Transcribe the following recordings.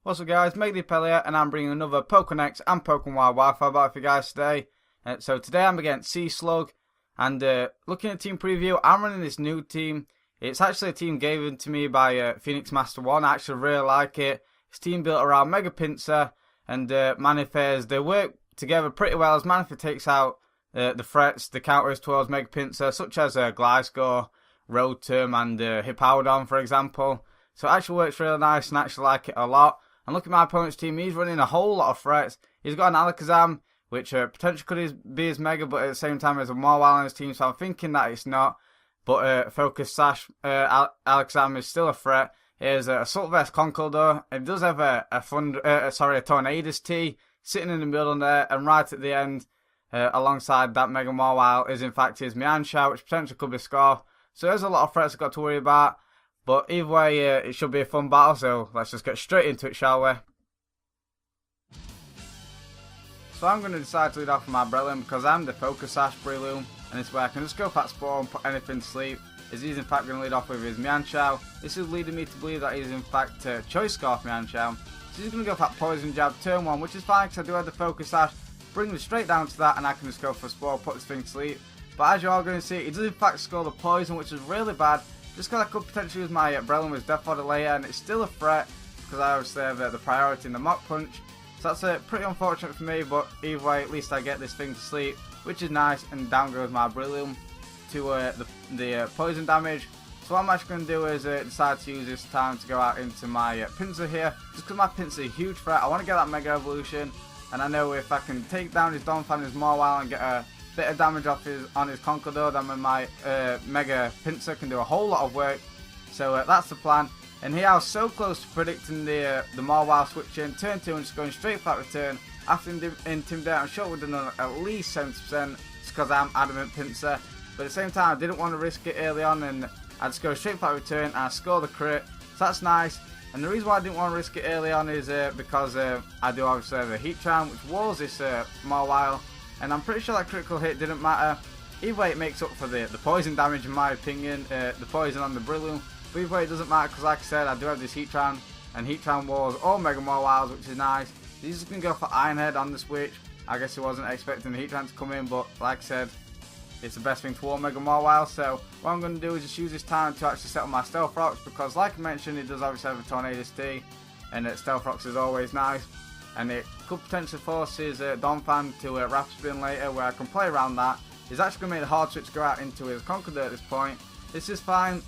What's up guys, MegaDPAL here, and I'm bringing another Pokemon X and Pokemon Y Wifi back for you guys today. So today I'm against SeaSlug, and looking at team preview, I'm running this new team. It's actually a team given to me by Phoenix Master 1, I actually really like it. It's a team built around Mega Pinsir and Manifest. They work together pretty well as Manifest takes out the threats, the counters towards Mega Pinsir, such as Gliscor, Rotom and Hippowdon for example. So it actually works really nice and I actually like it a lot. And look at my opponent's team, he's running a whole lot of threats. He's got an Alakazam, which potentially could be his Mega, but at the same time there's a Mawile on his team, so I'm thinking that it's not. But Focus Sash Alakazam is still a threat. Here's a Assault Vest Conkeldurr. It does have a Tornadus T sitting in the middle there, and right at the end, alongside that Mega Mawile, is in fact his Mianshao, which potentially could be Scarf. So there's a lot of threats I've got to worry about. But either way, it should be a fun battle, so let's just get straight into it, shall we? So I'm going to decide to lead off with my Breloom because I'm the Focus Sash Breloom, and this way I can just go Fat Spore and put anything to sleep. As he's in fact going to lead off with his Mianshao. This is leading me to believe that he's in fact Choice Scarf Mianshao. So he's going to go for that Poison Jab turn 1, which is fine because I do have the Focus Sash. Bring me straight down to that and I can just go for Spore, put this thing to sleep. But as you are going to see, he does in fact score the Poison, which is really bad. Just because I could potentially use my Breloom as Death Fodder later, and it's still a threat because I obviously have the priority in the Mach Punch. So that's pretty unfortunate for me, but either way, at least I get this thing to sleep, which is nice, and down goes my Breloom to the poison damage. So what I'm actually going to do is decide to use this time to go out into my Pinsir here, just because my Pinsir is a huge threat. I want to get that Mega Evolution, and I know if I can take down his Donphan, his Mawile, and get a bit of damage off on his Conkeldurr, then my Mega Pinsir can do a whole lot of work. So that's the plan. And here I was so close to predicting the Mawile switching, turn 2 and just going straight for that return. After Intimidate, I'm sure it would have done at least 70% just because I'm adamant Pinsir. But at the same time, I didn't want to risk it early on, and I just go straight for that return and I score the crit. So that's nice. And the reason why I didn't want to risk it early on is because I do obviously have a Heatran, which was this Mawile. And I'm pretty sure that critical hit didn't matter. Either way, it makes up for the poison damage in my opinion, the poison on the Breloom. But either way, it doesn't matter because like I said, I do have this Heatran. And Heatran was all Mega Mawiles, which is nice. He's just going to go for Iron Head on the switch. I guess he wasn't expecting the Heatran to come in, but like I said, it's the best thing to warn Mega Mawile. So what I'm going to do is just use this time to actually settle my Stealth Rocks, because like I mentioned, it does obviously have a Tornadus T. And Stealth Rocks is always nice. And it could potentially force his Donphan to Rapid Spin later, where I can play around that. He's actually going to make the hard switch go out into his Conkeldurr at this point. This is fine,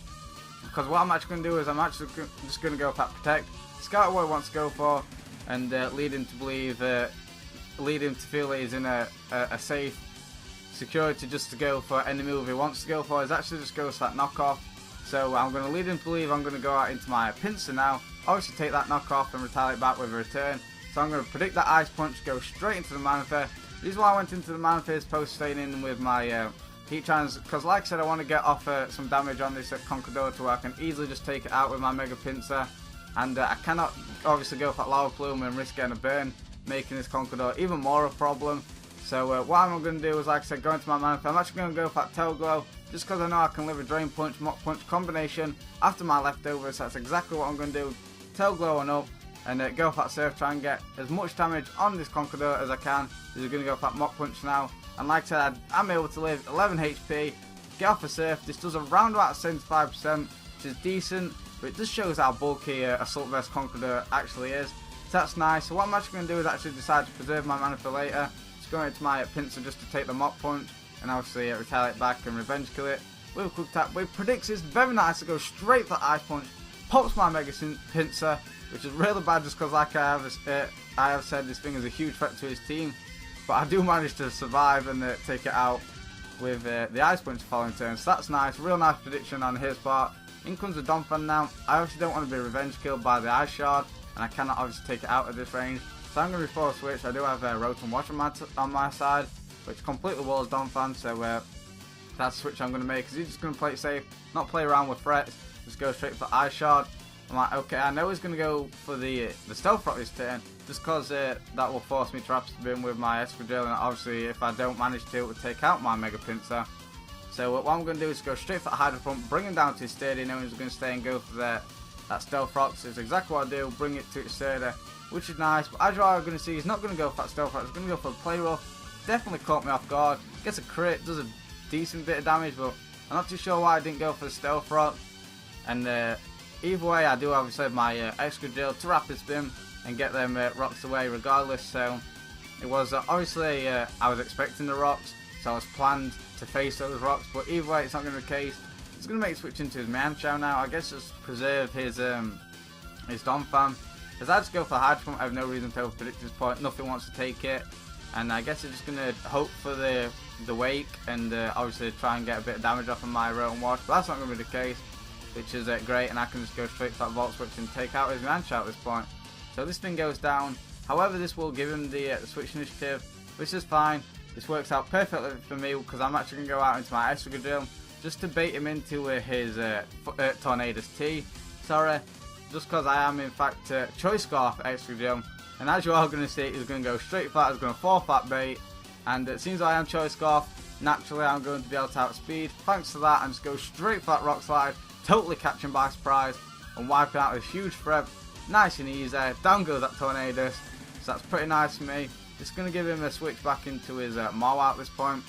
because what I'm actually going to do is I'm actually just going to go for that Protect. Scout what he wants to go for, and lead him to believe, lead him to feel that he's in a safe security just to go for any move he wants to go for. He's actually just goes for that knockoff. So I'm going to lead him to believe I'm going to go out into my Pinsir now. Obviously take that knockoff and retaliate back with a return. So I'm going to predict that Ice Punch, go straight into the Manifest. This is why I went into the Manifest post staying in with my Heatrans, because like I said, I want to get off some damage on this Conkeldurr to where I can easily just take it out with my Mega Pinsir. And I cannot obviously go for that Lava Plume and risk getting a burn, making this Conkeldurr even more a problem. So what I'm going to do is, like I said, go into my Manifest. I'm actually going to go for that Tail Glow, just because I know I can live a Drain Punch, Mach Punch combination after my leftovers. So that's exactly what I'm going to do. Tail Glow on up. And go for that Surf, try and get as much damage on this Conkeldurr as I can. He's going to go for that Mach Punch now. And like I said, I'm able to live 11 HP, get off a Surf. This does around about 75%, which is decent. But it just shows how bulky Assault Vest Conkeldurr actually is. So that's nice. So what I'm actually going to do is actually decide to preserve my mana for later. Just go into my Pinsir just to take the Mach Punch. And obviously retaliate back and revenge kill it with a quick tap. With Predicts is very nice to go straight for Ice Punch. Pops my Mega Pinsir, which is really bad just because, like I have said, this thing is a huge threat to his team. But I do manage to survive and take it out with the Ice Punch following turn. So that's nice, real nice prediction on his part. In comes the Donphan now. I obviously don't want to be revenge killed by the Ice Shard, and I cannot obviously take it out at this range. So I'm going to be forced switch. I do have Rotom Watch on my side, which completely walls Donphan. So that's the switch I'm going to make, because he's just going to play it safe, not play around with threats, just go straight for Ice Shard. I'm like, okay, I know he's going to go for the Stealth Rock this turn, just because that will force me to Rapid Spin with my Escadrille, and obviously if I don't manage to, it will take out my Mega Pinsir. So what I'm going to do is go straight for the Hydro Pump, bring him down to his stadium, knowing he's going to stay and go for that Stealth Rocks is exactly what I do, bring it to its Serda, which is nice. But as you are going to see, he's not going to go for that Stealth Rock, he's going to go for the Play Rough. Definitely caught me off guard, gets a crit, does a decent bit of damage, but I'm not too sure why I didn't go for the Stealth Rock. And either way, I do obviously have my extra drill to Rapid Spin and get them rocks away regardless. So it was obviously I was expecting the rocks, so I was planned to face those rocks, but either way it's not going to be the case. He's going to make switch into his Mianchow now. I guess just preserve his Donphan, because I just go for Hydro Pump. I have no reason to overpredict this point, nothing wants to take it, and I guess it's just going to hope for the wake and obviously try and get a bit of damage off of my Rotom Wash, but that's not going to be the case, which is great, and I can just go straight for that Volt Switch and take out his Mianchow at this point. So this thing goes down. However, this will give him the switch initiative, which is fine. This works out perfectly for me because I'm actually going to go out into my Escadrille just to bait him into his Tornadus T. Sorry, just because I am in fact Choice Scarf Escadrille, and as you are going to see, he's going to go straight flat, he's going to fall flat bait, and it seems I am Choice Scarf. Naturally, I'm going to be able to outspeed. Thanks to that, and just go straight flat Rock Slide, totally catch him by surprise, and wiping out a huge threat. Nice and easy. Down goes that Tornadus, so that's pretty nice for me. Just going to give him a switch back into his Mawile at this point.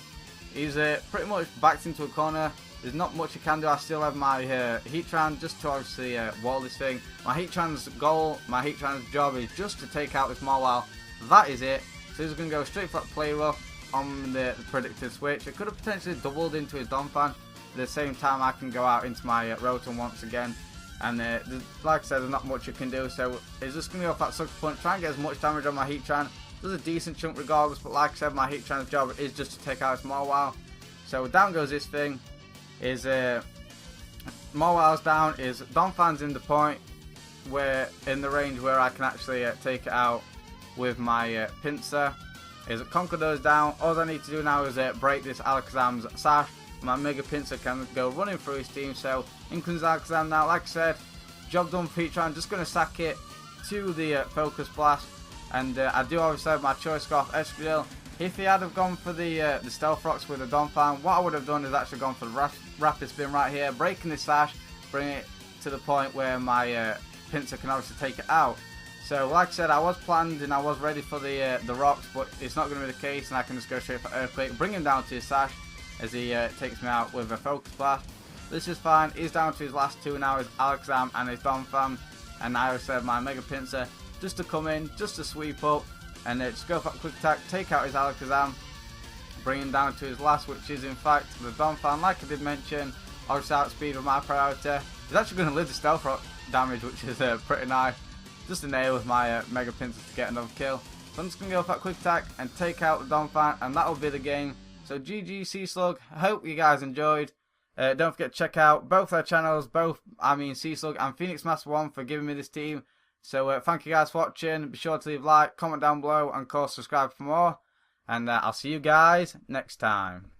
He's pretty much backed into a corner. There's not much he can do. I still have my Heatran just to obviously wall this thing. My Heatran's goal, my Heatran's job is just to take out this Mawile. That is it. So he's going to go straight for that Play Rough on the predicted switch. It could have potentially doubled into his Donphan. At the same time, I can go out into my Rotom once again. And like I said, there's not much you can do, so it's just going to go for that Sucker Punch, try and get as much damage on my Heatran. Does a decent chunk regardless, but like I said, my Heatran's job is just to take out his Mawile. So down goes this thing. Is Mawile's down, is Donphan's in the point where, in the range where I can actually take it out with my Pinsir. Is Conkeldurr's down. All I need to do now is break this Alakazam's Sash. My Mega Pinsir can go running through his team, so in comes Alakazam now. Like I said, job done for Heatran, just going to sack it to the Focus Blast, and I do obviously have my Choice Scarf Escadrille. If he had have gone for the Stealth Rocks with the Donphan, what I would have done is actually gone for the Rapid Spin right here, breaking this Sash, bring it to the point where my Pinsir can obviously take it out. So like I said, I was planned and I was ready for the rocks, but it's not going to be the case, and I can just go straight for Earthquake, bring him down to his Sash as he takes me out with a Focus Blast. This is fine. He's down to his last two now, his Alakazam and his Donphan, and I also have my Mega Pinsir just to come in, just to sweep up, and just go for a quick attack, take out his Alakazam, bring him down to his last, which is in fact the Donphan. Like I did mention, obviously outspeed with my priority. He's actually going to live the Stealth Rock damage, which is pretty nice. Just a nail with my Mega Pinsir to get another kill. So I'm just going to go for that quick attack and take out the Donphan, and that'll be the game. So GG SeaSlug, I hope you guys enjoyed. Don't forget to check out both their channels, SeaSlug and Phoenix Master 1 for giving me this team. So thank you guys for watching. Be sure to leave a like, comment down below, and of course subscribe for more. And I'll see you guys next time.